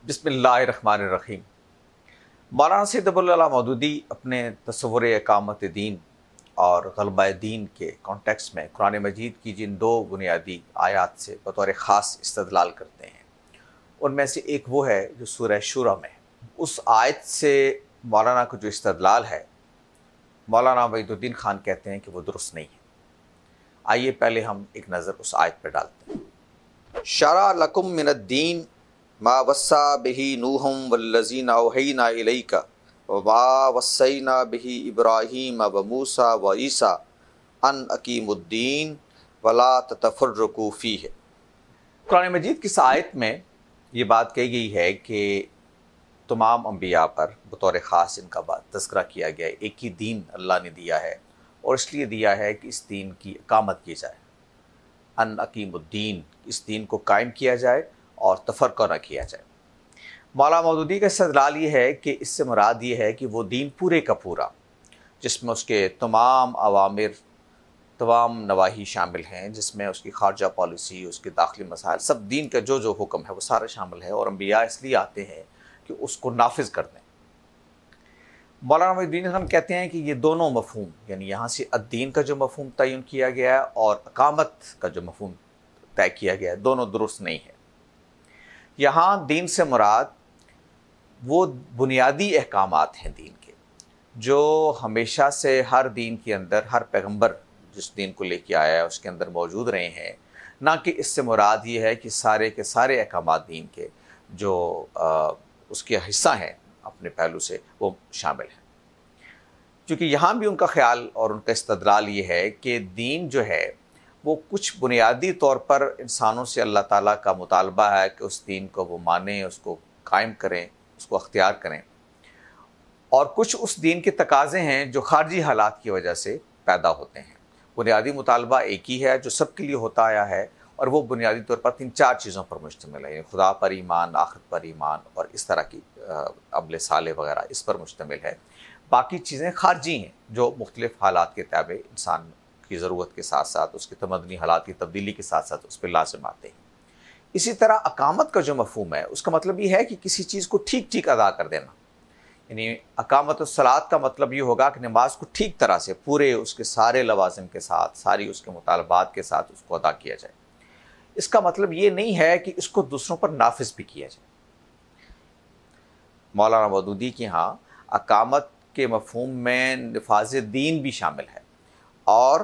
بسم اللہ الرحمن الرحیم۔ مولانا سید ابوالعلا مودودی اپنے تصور اقامت دین اور غلبہ دین کے کانٹیکس میں قرآن مجید کی جن دو بنیادی آیات سے بطور خاص استدلال کرتے ہیں، ان میں سے ایک وہ ہے جو سورہ شورى میں ہے۔ اس آیت سے مولانا کا جو استدلال ہے، مولانا وحید الدین خان کہتے ہیں کہ وہ درست نہیں ہے۔ آئیے پہلے ہم ایک نظر اس آیت پہ ڈالتے ہیں۔ شرع لکم من الدین ما وصى به نوح والذین اوحینا الیک وما وصینا به ابراہیم وموسیٰ وعیسیٰ ان اقیموا الدین ولا تتفرقوا فیہ۔ قرآن مجید کی اس آیت میں یہ بات کہی گئی ہے کہ تمام انبیاء پر بطور خاص ان کا تذکرہ کیا گیا ہے۔ ایک ہی دین اللہ نے دیا ہے اور اس لیے دیا ہے کہ اس دین کی اقامت کی جائے، ان اقیم الدین، اس دین کو قائم کیا جائے اور تفرقہ نہ کیا جائے۔ مولانا مودودی کا استدلال یہ ہے کہ اس سے مراد یہ ہے کہ وہ دین پورے کا پورا، جس میں اس کے تمام اوامر، تمام نواہی شامل ہیں، جس میں اس کی خارجہ پالیسی، اس کے داخلی مسائل، سب دین کا جو جو حکم ہے وہ سارا شامل ہے، اور انبیاء اس لیے آتے ہیں کہ اس کو نافذ کر دیں۔ مولانا وحید الدین خان کہتے ہیں کہ یہ دونوں مفہوم، یعنی یہاں سے الدین کا جو مفہوم تعین کیا گیا ہے اور اقامت کا جو مفہوم طے کیا گیا ہے، دونوں درست نہیں ہے۔ یہاں دین سے مراد وہ بنیادی احکامات ہیں دین کے، جو ہمیشہ سے ہر دین کے اندر، ہر پیغمبر جس دین کو لے کے آیا ہے اس کے اندر موجود رہے ہیں، نہ کہ اس سے مراد یہ ہے کہ سارے کے سارے احکامات دین کے جو اس کے حصہ ہیں اپنے پہلو سے وہ شامل ہیں۔ چونکہ یہاں بھی ان کا خیال اور ان کا استدلال یہ ہے کہ دین جو ہے وہ کچھ بنیادی طور پر انسانوں سے اللہ تعالیٰ کا مطالبہ ہے کہ اس دین کو وہ مانیں، اس کو قائم کریں، اس کو اختیار کریں، اور کچھ اس دین کے تقاضے ہیں جو خارجی حالات کی وجہ سے پیدا ہوتے ہیں۔ بنیادی مطالبہ ایک ہی ہے جو سب کے لیے ہوتا آیا ہے، اور وہ بنیادی طور پر 3-4 چیزوں پر مشتمل ہے، یعنی خدا پر ایمان، آخرت پر ایمان، اور اس طرح کی عمل صالح وغیرہ اس پر مشتمل ہے۔ باقی چیزیں خارجی ہیں جو مختلف حالات کے تابع انسان کی ضرورت کے ساتھ ساتھ، اس کے تمدنی حالات کی تبدیلی کے ساتھ ساتھ اس پہ لازم آتے ہیں۔ اسی طرح اقامت کا جو مفہوم ہے اس کا مطلب یہ ہے کہ کسی چیز کو ٹھیک ٹھیک ادا کر دینا، یعنی اقامت الصلاۃ کا مطلب یہ ہوگا کہ نماز کو ٹھیک طرح سے پورے اس کے سارے لوازم کے ساتھ، ساری اس کے مطالبات کے ساتھ اس کو ادا کیا جائے۔ اس کا مطلب یہ نہیں ہے کہ اس کو دوسروں پر نافذ بھی کیا جائے۔ مولانا مودودی کے ہاں اقامت کے مفہوم میں نفاذ دین بھی شامل ہے، اور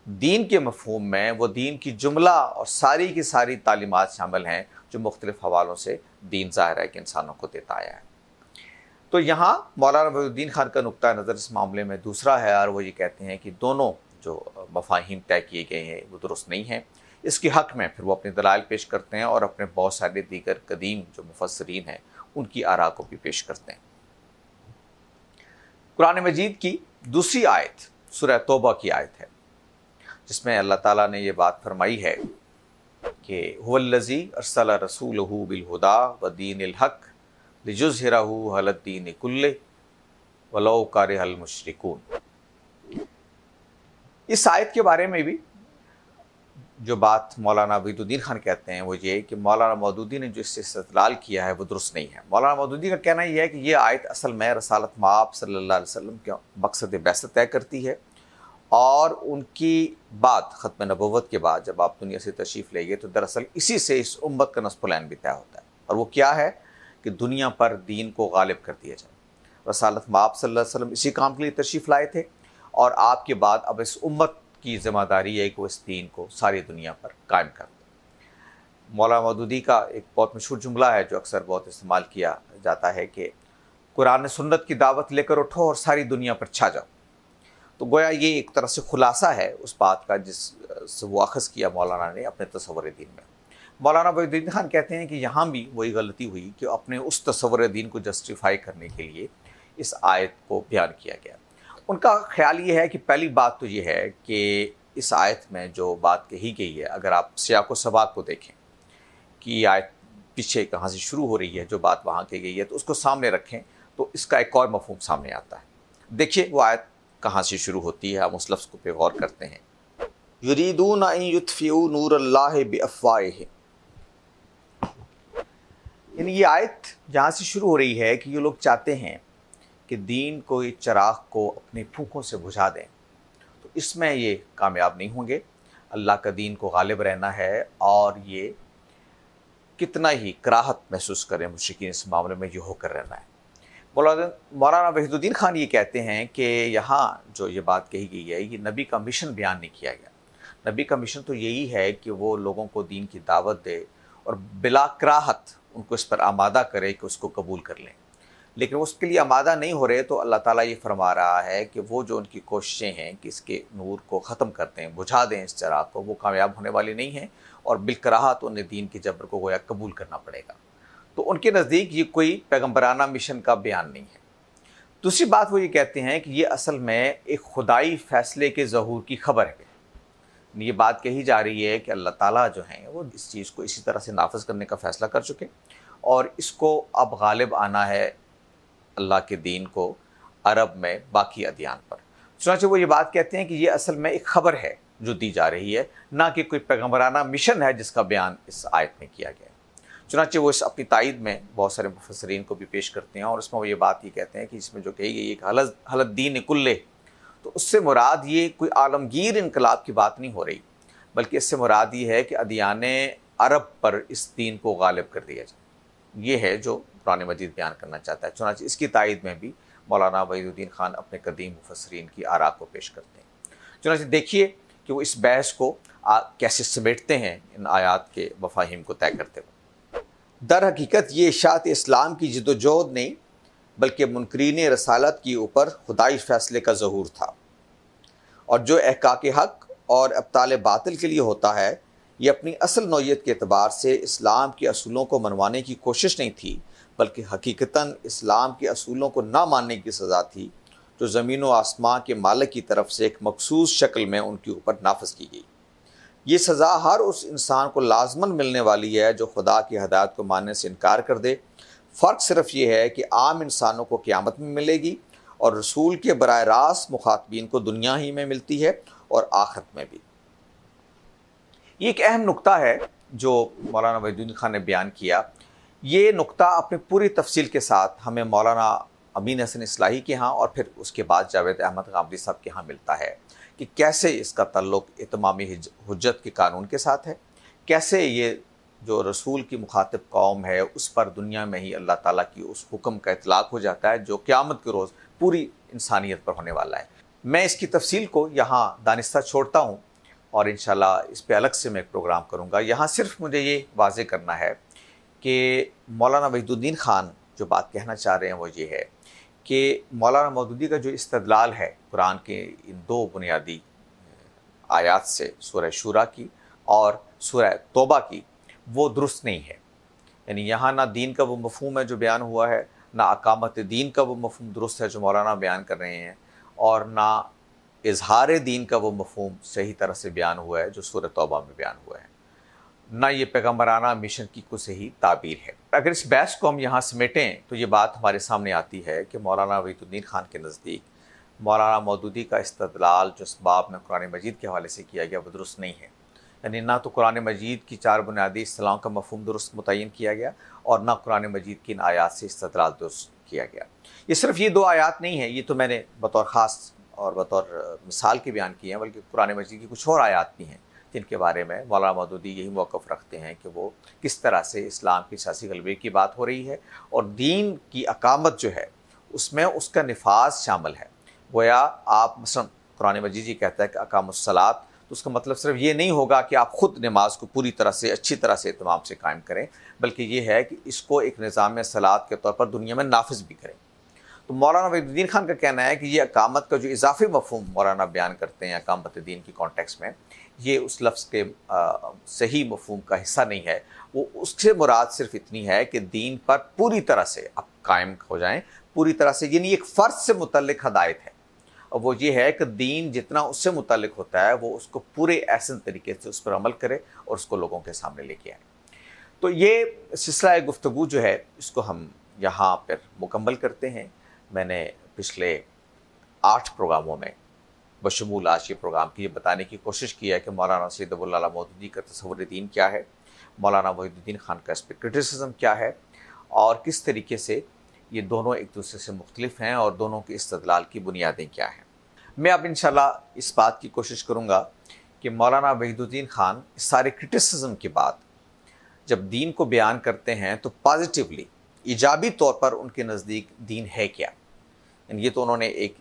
دین کے مفہوم میں وہ دین کی جملہ اور ساری کی ساری تعلیمات شامل ہیں جو مختلف حوالوں سے دین ظاہر ہے کہ انسانوں کو دیتا آیا ہے۔ تو یہاں مولانا وحید الدین خان کا نقطہ نظر اس معاملے میں دوسرا ہے، اور وہ یہ کہتے ہیں کہ دونوں جو مفاہیم طے کیے گئے ہیں وہ درست نہیں ہیں۔ اس کے حق میں پھر وہ اپنے دلائل پیش کرتے ہیں، اور اپنے بہت سارے دیگر قدیم جو مفسرین ہیں ان کی آراء کو بھی پیش کرتے ہیں۔ قرآن مجید کی دوسری آیت سورہ توبہ کی آیت ہے، جس میں اللہ تعالیٰ نے یہ بات فرمائی ہے کہ هو الذی ارسل رسولہ بالہدی ودین الحق لِیُظْہِرَہُ عَلَى الدِّینِ کُلِّہ وَلَوْ کَرِہَ الْمُشْرِکُونَ۔ اس آیت کے بارے میں بھی جو بات مولانا وحید الدین خان کہتے ہیں وہ یہ کہ مولانا مودودی نے جو اس سے استدلال کیا ہے وہ درست نہیں ہے۔ مولانا مودودی کا کہنا یہ ہے کہ یہ آیت اصل میں رسالت مآب صلی اللہ علیہ وسلم کے مقصد بعثت طے کرتی ہے، اور ان کی بعد ختم نبوت کے بعد جب آپ دنیا سے تشریف لے گئے تو دراصل اسی سے اس امت کا نصب العین بھی طے ہوتا ہے، اور وہ کیا ہے کہ دنیا پر دین کو غالب کر دیا جائے۔ رسالت مآب صلی اللہ علیہ وسلم اسی کام کے لیے تشریف لائے تھے، اور آپ کے بعد اب اس امت کی ذمہ داری ہے کہ وہ اس دین کو ساری دنیا پر قائم کر دے۔ مولانا مودودی کا ایک بہت مشہور جملہ ہے جو اکثر بہت استعمال کیا جاتا ہے کہ قرآن سنت کی دعوت لے کر اٹھو اور ساری دنیا پر چھا جاؤ۔ تو گویا یہ ایک طرح سے خلاصہ ہے اس بات کا جس سے وہ اخذ کیا مولانا نے اپنے تصور دین میں۔ مولانا وحید الدین خان کہتے ہیں کہ یہاں بھی وہی غلطی ہوئی کہ اپنے اس تصور دین کو جسٹیفائی کرنے کے لیے اس آیت کو بیان کیا گیا۔ ان کا خیال یہ ہے کہ پہلی بات تو یہ ہے کہ اس آیت میں جو بات کہی گئی ہے، اگر آپ سیاق و سباق کو دیکھیں کہ یہ آیت پیچھے کہاں سے شروع ہو رہی ہے، جو بات وہاں کی گئی ہے، تو اس کو سامنے رکھیں تو اس کا ایک اور مفہوم سامنے آتا ہے۔ دیکھیے وہ آیت کہاں سے شروع ہوتی ہے، ہم اس لفظ کو پہ غور کرتے ہیں۔ یریدون ان یطفئوا نور اللہ بافواہہم، یعنی یہ آیت جہاں سے شروع ہو رہی ہے کہ یہ لوگ چاہتے ہیں کہ دین کو اس چراغ کو اپنی پھونکوں سے بجھا دیں، تو اس میں یہ کامیاب نہیں ہوں گے۔ اللہ کا دین کو غالب رہنا ہے، اور یہ کتنا ہی کراہت محسوس کریں مشرکین اس معاملے میں، یہ ہو کر رہنا ہے۔ مولانا وحید الدین خان یہ کہتے ہیں کہ یہاں جو یہ بات کہی گئی ہے، یہ نبی کا مشن بیان نہیں کیا گیا۔ نبی کا مشن تو یہی ہے کہ وہ لوگوں کو دین کی دعوت دے اور بلا کراہت ان کو اس پر آمادہ کرے کہ اس کو قبول کر لیں، لیکن اس کے لیے آمادہ نہیں ہو رہے تو اللہ تعالیٰ یہ فرما رہا ہے کہ وہ جو ان کی کوششیں ہیں کہ اس کے نور کو ختم کر دیں، بجھا دیں اس چراغ کو، وہ کامیاب ہونے والی نہیں ہیں، اور بالکراہت انہیں دین کے جبر کو گویا قبول کرنا پڑے گا۔ تو ان کے نزدیک یہ کوئی پیغمبرانہ مشن کا بیان نہیں ہے۔ دوسری بات وہ یہ کہتے ہیں کہ یہ اصل میں ایک خدائی فیصلے کے ظہور کی خبر ہے۔ یہ بات کہی جا رہی ہے کہ اللہ تعالیٰ جو ہیں وہ اس چیز کو اسی طرح سے نافذ کرنے کا فیصلہ کر چکے، اور اس کو اب غالب آنا ہے اللہ کے دین کو عرب میں باقی ادیان پر۔ چنانچہ وہ یہ بات کہتے ہیں کہ یہ اصل میں ایک خبر ہے جو دی جا رہی ہے، نہ کہ کوئی پیغمبرانہ مشن ہے جس کا بیان اس آیت میں کیا گیا ہے۔ چنانچہ وہ اس اپنی تائید میں بہت سارے مفسرین کو بھی پیش کرتے ہیں، اور اس میں وہ یہ بات یہ کہتے ہیں کہ اس میں جو کہی گئی ہے کہ حلت دین کلے، تو اس سے مراد یہ کوئی عالمگیر انقلاب کی بات نہیں ہو رہی، بلکہ اس سے مراد یہ ہے کہ ادیان عرب پر اس دین کو غالب کر دیا جائے۔ یہ ہے جو قرآن مجید بیان کرنا چاہتا ہے۔ چنانچہ اس کی تائید میں بھی مولانا وحید الدین خان اپنے قدیم مفسرین کی آراء کو پیش کرتے ہیں۔ چنانچہ دیکھیے کہ وہ اس بحث کو کیسے سمیٹتے ہیں ان آیات کے مفاہیم کو طے کرتے ہوئے۔ در حقیقت یہ اشاعت اسلام کی جد و جہد نہیں، بلکہ منکرین رسالت کے اوپر خدائی فیصلے کا ظہور تھا، اور جو احقاق حق اور ابطال باطل کے لیے ہوتا ہے، یہ اپنی اصل نوعیت کے اعتبار سے اسلام کے اصولوں کو منوانے کی کوشش نہیں تھی، بلکہ حقیقتاً اسلام کے اصولوں کو نہ ماننے کی سزا تھی، جو زمین و آسمان کے مالک کی طرف سے ایک مخصوص شکل میں ان کے اوپر نافذ کی گئی۔ یہ سزا ہر اس انسان کو لازماً ملنے والی ہے جو خدا کی ہدایت کو ماننے سے انکار کر دے۔ فرق صرف یہ ہے کہ عام انسانوں کو قیامت میں ملے گی، اور رسول کے براہ راست مخاطبین کو دنیا ہی میں ملتی ہے اور آخرت میں بھی۔ یہ ایک اہم نقطہ ہے جو مولانا وحید الدین خان نے بیان کیا۔ یہ نقطہ اپنی پوری تفصیل کے ساتھ ہمیں مولانا امین حسن اصلاحی کے ہاں، اور پھر اس کے بعد جاوید احمد غامدی صاحب کے ہاں ملتا ہے کہ کیسے اس کا تعلق اتمامی حجت کے قانون کے ساتھ ہے، کیسے یہ جو رسول کی مخاطب قوم ہے اس پر دنیا میں ہی اللہ تعالیٰ کی اس حکم کا اطلاق ہو جاتا ہے جو قیامت کے روز پوری انسانیت پر ہونے والا ہے۔ میں اس کی تفصیل کو یہاں دانستہ چھوڑتا ہوں، اور انشاءاللہ اس پہ الگ سے میں ایک پروگرام کروں گا۔ یہاں صرف مجھے یہ واضح کرنا ہے کہ مولانا وحید الدین خان جو بات کہنا چاہ رہے ہیں وہ یہ ہے کہ مولانا مودودی کا جو استدلال ہے قرآن کے ان دو بنیادی آیات سے، سورہ شورا کی اور سورہ توبہ کی، وہ درست نہیں ہے۔ یعنی یہاں نہ دین کا وہ مفہوم ہے جو بیان ہوا ہے، نہ اقامت دین کا وہ مفہوم درست ہے جو مولانا بیان کر رہے ہیں، اور نہ اظہار دین کا وہ مفہوم صحیح طرح سے بیان ہوا ہے جو سورہ توبہ میں بیان ہوا ہے، نہ یہ پیغمبرانہ مشن کی کوئی صحیح تعبیر ہے۔ اگر اس بحث کو ہم یہاں سمیٹیں تو یہ بات ہمارے سامنے آتی ہے کہ مولانا وحید الدین خان کے نزدیک مولانا مودودی کا استدلال جو اسباب میں قرآن مجید کے حوالے سے کیا گیا وہ درست نہیں ہے۔ یعنی نہ تو قرآن مجید کی چار بنیادی اصطلاحوں کا مفہوم درست متعین کیا گیا، اور نہ قرآن مجید کی ان آیات سے استدلال درست کیا گیا۔ یہ صرف یہ دو آیات نہیں ہیں، یہ تو میں نے بطور خاص اور بطور مثال کے بیان کیے ہیں، بلکہ قرآن مجید کی کچھ اور آیات بھی ہیں جن کے بارے میں مولانا مودودی یہی موقف رکھتے ہیں کہ وہ کس طرح سے اسلام کی سیاسی غلبے کی بات ہو رہی ہے، اور دین کی اقامت جو ہے اس میں اس کا نفاذ شامل ہے۔ گویا آپ مثلا قرآن مجید یہ کہتا ہے کہ اقام الصلاۃ، تو اس کا مطلب صرف یہ نہیں ہوگا کہ آپ خود نماز کو پوری طرح سے اچھی طرح سے اہتمام سے قائم کریں، بلکہ یہ ہے کہ اس کو ایک نظام صلاۃ کے طور پر دنیا میں نافذ بھی کریں۔ تو مولانا وحید الدین خان کا کہنا ہے کہ یہ اقامت کا جو اضافی مفہوم مولانا بیان کرتے ہیں اقامت دین کی کانٹیکس میں، یہ اس لفظ کے صحیح مفہوم کا حصہ نہیں ہے۔ وہ اس سے مراد صرف اتنی ہے کہ دین پر پوری طرح سے آپ قائم ہو جائیں، پوری طرح سے، یعنی ایک فرد سے متعلق ہدایت ہے، اور وہ یہ ہے کہ دین جتنا اس سے متعلق ہوتا ہے وہ اس کو پورے احسن طریقے سے اس پر عمل کرے اور اس کو لوگوں کے سامنے لے کے آئے۔ تو یہ سلسلہ گفتگو جو ہے اس کو ہم یہاں پر مکمل کرتے ہیں۔ میں نے پچھلے 8 پروگراموں میں بشمول آج کے پروگرام کی یہ بتانے کی کوشش کی ہے کہ مولانا سید ابوالعلا مودودی کا تصور دین کیا ہے، مولانا وحید الدین خان کا اس پہ کرٹیسزم کیا ہے، اور کس طریقے سے یہ دونوں ایک دوسرے سے مختلف ہیں اور دونوں کے استدلال کی بنیادیں کیا ہیں۔ میں اب انشاءاللہ اس بات کی کوشش کروں گا کہ مولانا وحید الدین خان اس سارے کرٹیسزم کے بعد جب دین کو بیان کرتے ہیں تو پازیٹیولی، ایجابی طور پر ان کے نزدیک دین ہے کیا۔ یہ تو انہوں نے ایک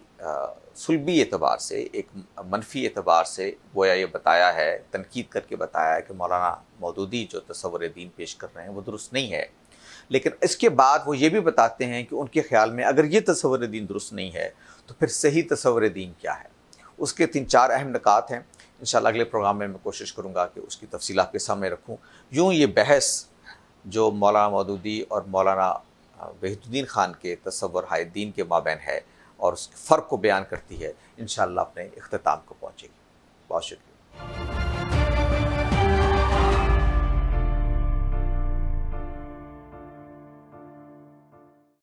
سلبی اعتبار سے، ایک منفی اعتبار سے گویا یہ بتایا ہے، تنقید کر کے بتایا ہے کہ مولانا مودودی جو تصور دین پیش کر رہے ہیں وہ درست نہیں ہے، لیکن اس کے بعد وہ یہ بھی بتاتے ہیں کہ ان کے خیال میں اگر یہ تصور دین درست نہیں ہے تو پھر صحیح تصور دین کیا ہے۔ اس کے 3-4 اہم نکات ہیں، انشاءاللہ اگلے پروگرام میں کوشش کروں گا کہ اس کی تفصیل آپ کے سامنے رکھوں۔ یوں یہ بحث جو مولانا مودودی اور مولانا وحید الدین خان کے تصور دین کے مابین ہے اور اس فرق کو بیان کرتی ہے، انشاءاللہ اپنے اختتام کو پہنچے گی۔ بہت شکریہ۔